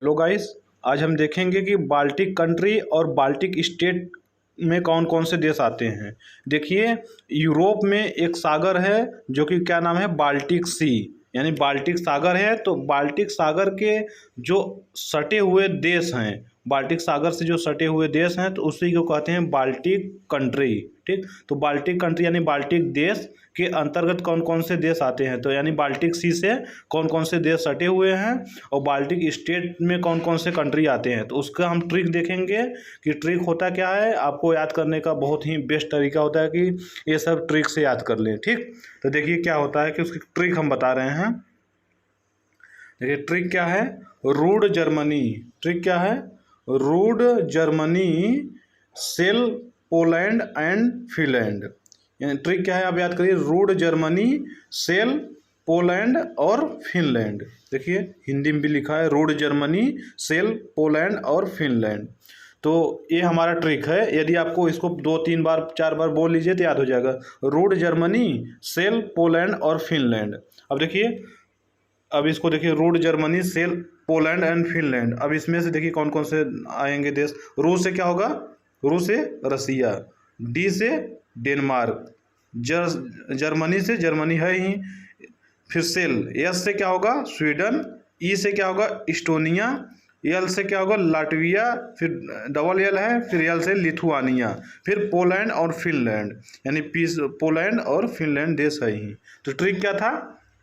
Hello guys, आज हम देखेंगे कि बाल्टिक कंट्री और बाल्टिक स्टेट में कौन कौन से देश आते हैं। देखिए, यूरोप में एक सागर है जो कि क्या नाम है, बाल्टिक सी, यानी बाल्टिक सागर है। तो बाल्टिक सागर के जो सटे हुए देश हैं, बाल्टिक सागर से जो सटे हुए देश हैं, तो उसी को कहते हैं बाल्टिक कंट्री। ठीक, तो बाल्टिक कंट्री यानी बाल्टिक देश के अंतर्गत कौन कौन से देश आते हैं, तो यानी बाल्टिक सी से कौन कौन से देश सटे हुए हैं और बाल्टिक स्टेट में कौन कौन से कंट्री आते हैं। तो उसका हम ट्रिक देखेंगे कि ट्रिक होता क्या है। आपको याद करने का बहुत ही बेस्ट तरीका होता है कि ये सब ट्रिक से याद कर लें। ठीक, तो देखिए क्या होता है कि उसकी ट्रिक हम बता रहे हैं। देखिए ट्रिक क्या है, रूड जर्मनी। ट्रिक क्या है, rude Germany sell Poland and Finland. यानी ट्रिक क्या है, आप याद करिए, रूड जर्मनी सेल पोलैंड और फिनलैंड। देखिए हिंदी में भी लिखा है, रूड जर्मनी सेल पोलैंड और फिनलैंड। तो ये हमारा ट्रिक है। यदि आपको इसको 2-3 बार 4 बार बोल लीजिए तो याद हो जाएगा, रूड जर्मनी सेल पोलैंड और फिनलैंड। अब देखिए, अब इसको देखिए, rude Germany sell Poland and Finland. अब इसमें से देखिए कौन कौन से आएंगे देश। रूस से क्या होगा, रूस से रसिया, डी से डेनमार्क, जर्मनी से जर्मनी है ही, फिर सेल, एस से क्या होगा स्वीडन, ई से क्या होगा इस्टोनिया, एल से क्या होगा लाटविया, फिर डबल एल है, फिर एल से लिथुआनिया, फिर पोलैंड और फिनलैंड, यानी पोलैंड और फिनलैंड देश है ही। तो ट्रिक क्या था,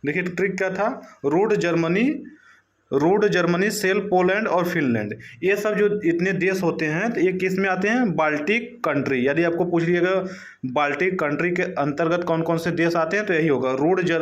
देखिए ट्रिक क्या था, रूड जर्मनी सेल पोलैंड और फिनलैंड। ये सब जो इतने देश होते हैं तो ये किस में आते हैं, बाल्टिक कंट्री। यदि आपको पूछ लिएगा बाल्टिक कंट्री के अंतर्गत कौन कौन से देश आते हैं तो यही होगा,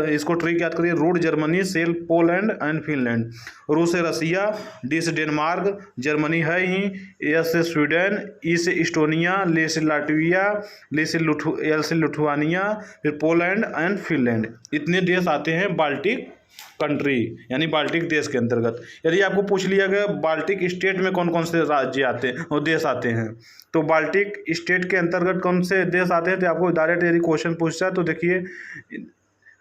इसको ट्रिक याद करिए, rude Germany sell Poland and Finland. रूस से रसिया, डी से डेनमार्क, जर्मनी है ही, एस से स्वीडन, ई से इस्टोनिया, ले से लाटविया, एल से लिथुआनिया, फिर पोलैंड एंड फिनलैंड। इतने देश आते हैं बाल्टिक कंट्री यानी बाल्टिक देश के अंतर्गत। यदि आपको पूछ लिया गया बाल्टिक स्टेट में कौन कौन से राज्य आते हैं और देश आते हैं, तो बाल्टिक स्टेट के अंतर्गत कौन से देश आते हैं, तो आपको डायरेक्ट यदि क्वेश्चन पूछता है तो देखिए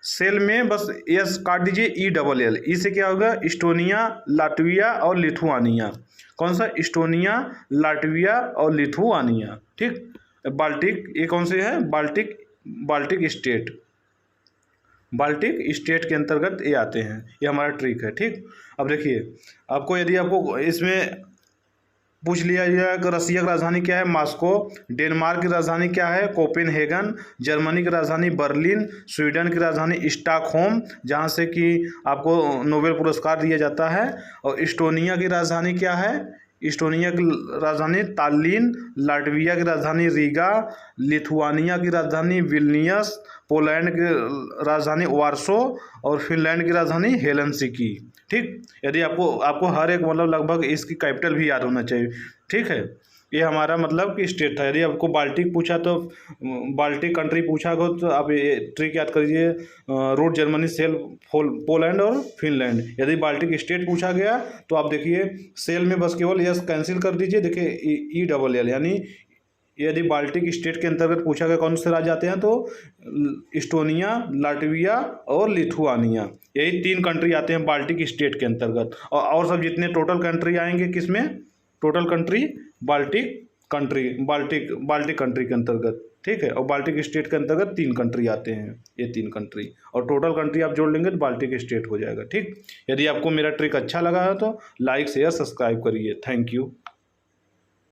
सेल में बस एस काट दीजिए, ई डबल एल, ई से क्या होगा इस्टोनिया, लाटविया और लिथुआनिया। कौन सा, इस्टोनिया, लाटविया और लिथुआनिया। ठीक, बाल्टिक ये कौन से हैं, बाल्टिक स्टेट, बाल्टिक स्टेट के अंतर्गत ये आते हैं। ये हमारा ट्रिक है। ठीक, अब देखिए आपको, यदि आपको इसमें पूछ लिया जाए कि रसिया की राजधानी क्या है, मॉस्को, डेनमार्क की राजधानी क्या है, कोपेनहेगन, जर्मनी की राजधानी बर्लिन, स्वीडन की राजधानी स्टॉकहोम जहाँ से कि आपको नोबेल पुरस्कार दिया जाता है, और इस्टोनिया की राजधानी क्या है, इस्टोनिया की राजधानी तालिन, लाटविया की राजधानी रीगा, लिथुआनिया की राजधानी विल्नियस, पोलैंड की राजधानी वार्सो और फिनलैंड की राजधानी हेलसिंकी। ठीक, यदि आपको हर एक मतलब लगभग इसकी कैपिटल भी याद होना चाहिए। ठीक है, ये हमारा मतलब कि स्टेट था। यदि आपको बाल्टिक पूछा तो बाल्टिक कंट्री पूछा हो तो आप ये ट्रिक याद करिए, रूड जर्मनी सेल पोलैंड और फिनलैंड। यदि बाल्टिक स्टेट पूछा गया तो आप देखिए सेल में बस केवल यस कैंसिल कर दीजिए, देखिए ई डबल एल, यानी यदि बाल्टिक स्टेट के अंतर्गत पूछा गया कौन से राज्य आते हैं तो इस्टोनिया, लाटविया और लिथुआनिया, यही 3 कंट्री आते हैं बाल्टिक स्टेट के अंतर्गत। और सब जितने टोटल कंट्री आएंगे किसमें, टोटल कंट्री बाल्टिक कंट्री के अंतर्गत। ठीक है, और बाल्टिक स्टेट के अंतर्गत 3 कंट्री आते हैं, ये 3 कंट्री, और टोटल कंट्री आप जोड़ लेंगे तो बाल्टिक स्टेट हो जाएगा। ठीक, यदि आपको मेरा ट्रिक अच्छा लगा है तो लाइक शेयर सब्सक्राइब करिए। Thank you.